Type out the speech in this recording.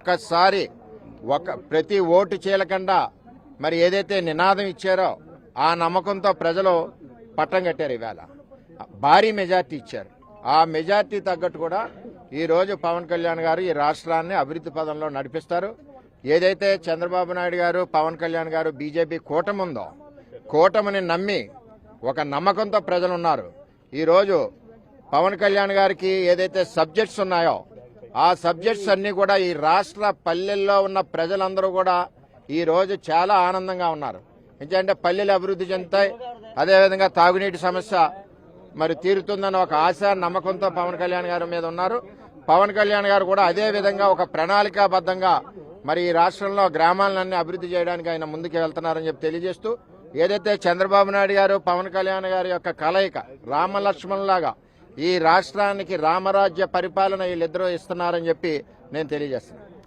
ఒక్కసారి ప్రతి ఓటు చీలకుండా మరి ఏదైతే నినాదం ఇచ్చారో ఆ నమ్మకంతో ప్రజలు పట్టం కట్టారు. ఈవేళ భారీ మెజార్టీ ఇచ్చారు. ఆ మెజార్టీ తగ్గట్టు కూడా ఈరోజు పవన్ కళ్యాణ్ గారు ఈ రాష్ట్రాన్ని అభివృద్ధి పదంలో నడిపిస్తారు. ఏదైతే చంద్రబాబు నాయుడు గారు, పవన్ కళ్యాణ్ గారు బీజేపీ కూటమి ఉందో, కూటమిని నమ్మి ఒక నమ్మకంతో ప్రజలు ఉన్నారు. ఈరోజు పవన్ కళ్యాణ్ గారికి ఏదైతే సబ్జెక్ట్స్ ఉన్నాయో ఆ సబ్జెక్ట్స్ అన్నీ కూడా ఈ రాష్ట్ర పల్లెల్లో ఉన్న ప్రజలందరూ కూడా ఈరోజు చాలా ఆనందంగా ఉన్నారు. ఎందుకంటే పల్లెలు అభివృద్ధి చెందుతాయి, అదేవిధంగా తాగునీటి సమస్య మరి తీరుతుందన్న ఒక ఆశ, నమ్మకంతో పవన్ కళ్యాణ్ గారి మీద ఉన్నారు. పవన్ కళ్యాణ్ గారు కూడా అదే విధంగా ఒక ప్రణాళికాబద్ధంగా మరి ఈ రాష్ట్రంలో గ్రామాలన్నీ అభివృద్ధి చేయడానికి ఆయన ముందుకు వెళ్తున్నారని చెప్పి తెలియజేస్తూ, ఏదైతే చంద్రబాబు నాయుడు గారు పవన్ కళ్యాణ్ గారి యొక్క కలయిక రామలక్ష్మణులాగా ఈ రాష్ట్రానికి రామరాజ్య పరిపాలన వీళ్ళిద్దరూ ఇస్తున్నారని చెప్పి నేను తెలియజేస్తున్నాను.